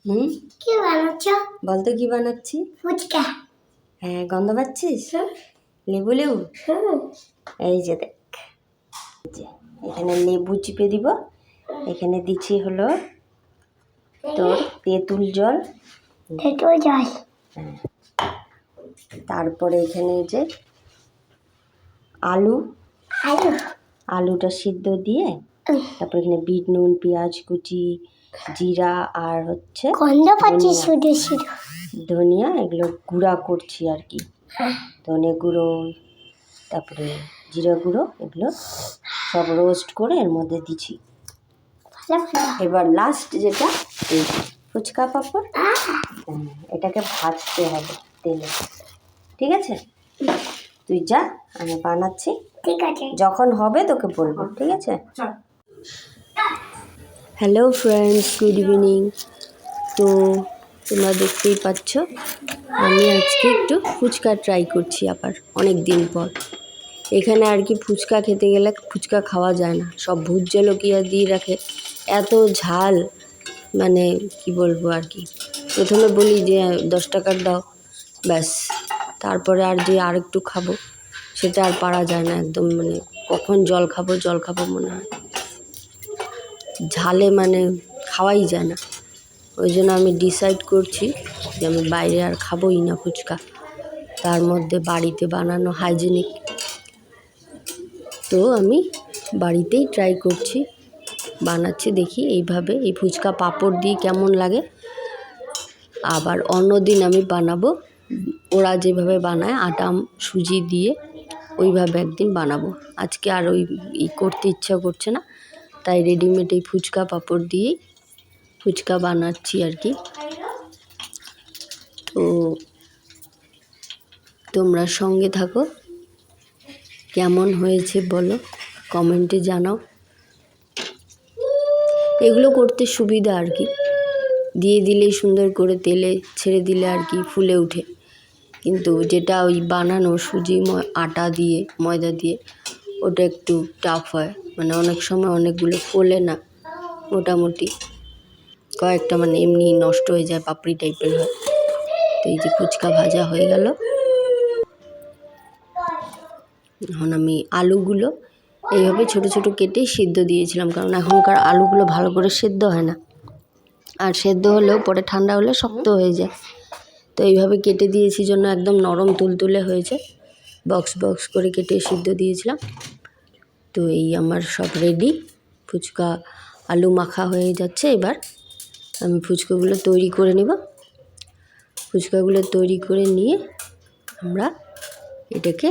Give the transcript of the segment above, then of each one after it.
হুম, কি বানাচ্ছ? বলতো কি বানাচ্ছি? ফুচকা। হ্যাঁ, গন্ধ পাচ্ছিস? লেবু লেবু এই যে দেখ, এই যে এখানে লেবু চিপে দিব। এখানে দিচ্ছি হলো তোর তেঁতুল জল। তেঁতুল জল। তারপরে এখানে যে আলু আলু আলুটা সিদ্ধ দিয়ে, তারপরে এখানে বিট নুন, পেঁয়াজ কুচি, জিরা আর হচ্ছে গন্ধ পাচ্ছি ধনিয়া। শুধু শুধু। ধনিয়া এগুলো গুঁড়া করছি আর কি। ধনে গুঁড়ো, তারপরে জিরা গুঁড়ো, এগুলো সব রোস্ট করে এর মধ্যে দিচ্ছি। এবার লাস্ট যেটা এই ফুচকা পাঁপড়, এটাকে ভাজতে হবে তেলে। ঠিক আছে, তুই যা, আমি বানাচ্ছি। ঠিক আছে, যখন হবে তোকে বলবো। ঠিক আছে। Hello friends, good evening. তো তোমরা দেখতেই পাচ্ছ আমি আজকে একটু ফুচকা ট্রাই করছি আবার অনেক দিন পর। এখানে আর কি ফুচকা খেতে গেলে ফুচকা খাওয়া যায় না, সব ভূত জলকিয়া দিয়ে রাখে, এত ঝাল, মানে কি বলবো আর কি। প্রথমে বলি যে 10 টাকার দাও, ব্যাস, তারপরে আর যে আরেকটু খাবো সেটা আর পারা যায় না, একদম মানে কখন জল খাবো মনে হয়, ঝালে মানে খাওয়াই যায় না। ওই জন্য আমি ডিসাইড করছি যে আমি বাইরে আর খাবোই না ফুচকা, তার মধ্যে বাড়িতে বানানো হাইজেনিক। তো আমি বাড়িতেই ট্রাই করছি, বানাচ্ছি, দেখি এইভাবে এই ফুচকা পাঁপড় দিয়ে কেমন লাগে। আবার অন্যদিন আমি বানাবো ওরা যেভাবে বানায় আটা সুজি দিয়ে, ওইভাবে একদিন বানাবো। আজকে আর ওই করতে ইচ্ছা করছে না, তাই রেডিমেড এই ফুচকা পাঁপড় দিয়েই ফুচকা বানাচ্ছি আর কি। তো তোমরা সঙ্গে থাকো, কেমন হয়েছে বলো, কমেন্টে জানাও। এগুলো করতে সুবিধা আর কি, দিয়ে দিলেই সুন্দর করে তেলে ছেড়ে দিলে আর কি ফুলে ওঠে। কিন্তু যেটা ওই বানানো সুজি আটা দিয়ে ময়দা দিয়ে, ওটা একটু টাফ হয়, মানে অনেক সময় অনেকগুলো ফোলে না, মোটামুটি কয়েকটা মানে এমনি নষ্ট হয়ে যায়, পাপড়ি টাইপের হয়। তো এই যে ফুচকা ভাজা হয়ে গেল। এখন আমি আলুগুলো এইভাবে ছোট ছোট কেটে সিদ্ধ দিয়েছিলাম, কারণ এখনকার আলুগুলো ভালো করে সেদ্ধ হয় না, আর সেদ্ধ হলেও পরে ঠান্ডা হলে শক্ত হয়ে যায়। তো এইভাবে কেটে দিয়েছি জন্য একদম নরম তুলতুলে হয়েছে, বক্স বক্স করে কেটে সিদ্ধ দিয়েছিলাম। তো এই আমার সব রেডি, ফুচকা আলু মাখা হয়ে যাচ্ছে। এবার আমি ফুচকাগুলো তৈরি করে নেব। ফুচকাগুলো তৈরি করে নিয়ে আমরা এটাকে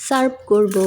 সার্ভ করব।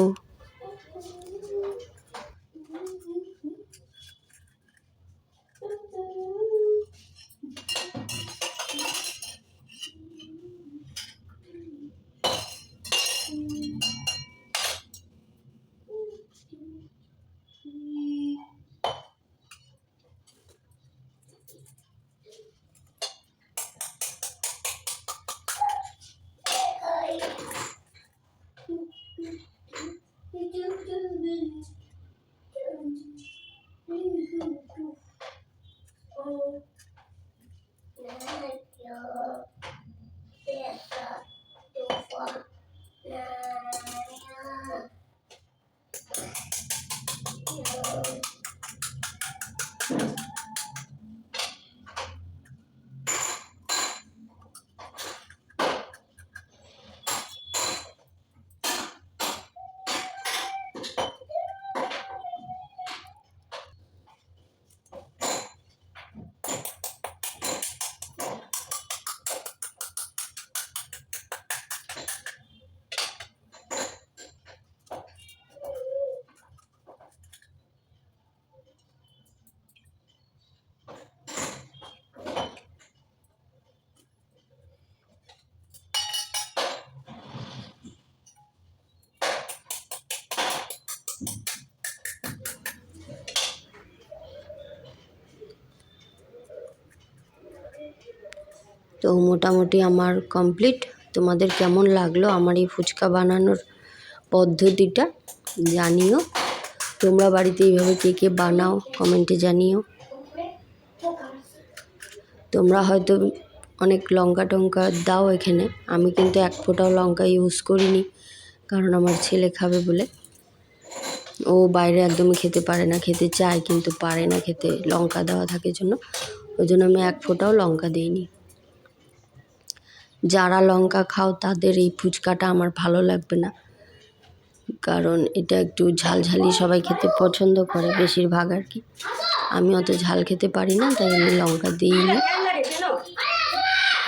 তো মোটামুটি আমার কমপ্লিট। তোমাদের কেমন লাগলো আমার এই ফুচকা বানানোর পদ্ধতিটা জানিও। তোমরা বাড়িতে এইভাবে কে কে বানাও কমেন্টে জানিও। তোমরা হয়তো অনেক লঙ্কা টঙ্কা দাও এখানে, আমি কিন্তু এক ফোঁটাও লঙ্কা ইউজ করিনি, কারণ আমার ছেলে খাবে বলে। ও বাইরে একদমই খেতে পারে না, খেতে চায় কিন্তু পারে না খেতে, লঙ্কা দেওয়া থাকে জন্য, ওই জন্য আমি এক ফোঁটাও লঙ্কা দিইনি। যারা লঙ্কা খাও তাদের এই ফুচকাটা আমার ভালো লাগবে না, কারণ এটা একটু ঝালঝালি সবাই খেতে পছন্দ করে বেশিরভাগ আর কি। আমি অত ঝাল খেতে পারি না, তাই আমি লঙ্কা দিইনি,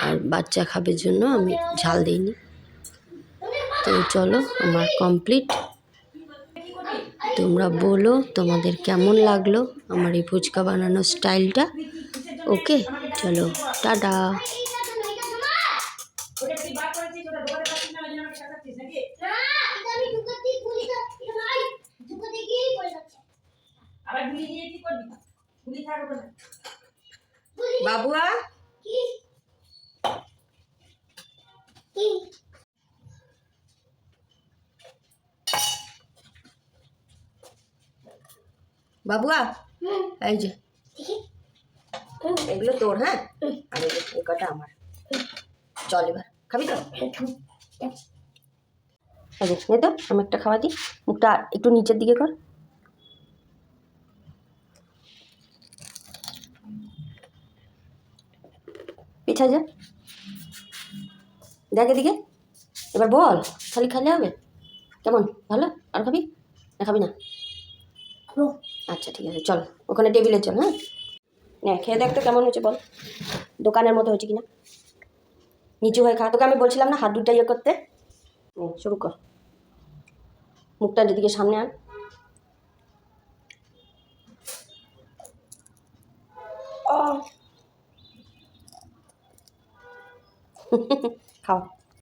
আর বাচ্চা খাবে জন্য আমি ঝাল দিইনি। তো চলো, আমার কমপ্লিট। তোমরা বলো তোমাদের কেমন লাগলো আমার এই ফুচকা বানানোর স্টাইলটা। ওকে, চলো টাটা। বাবুয়া, বাবুয়া, এই যে এগুলো তোর, হ্যাঁ, আর এই কটা আমার। চল এবার খাবি তো? এই যে নে তো, আমি একটা খাওয়া দিই। মুখটা একটু নিচের দিকে কর। পিছায় যা, দেখ এদিকে। এবার বল, খালি খালি হবে কেমন? ভালো? আর খাবি না খাবি না? আচ্ছা ঠিক আছে, চল ওখানে টেবিলে চল। হ্যাঁ, নে খেয়ে দেখ তো কেমন হয়েছে, বল দোকানের মতো হয়েছে কিনা। নিচু হয়ে খা, তোকে আমি বলছিলাম না হাত দুটা ইয়ে করতে। শুরু কর, মুখটা যেদিকে সামনে আন। খাও।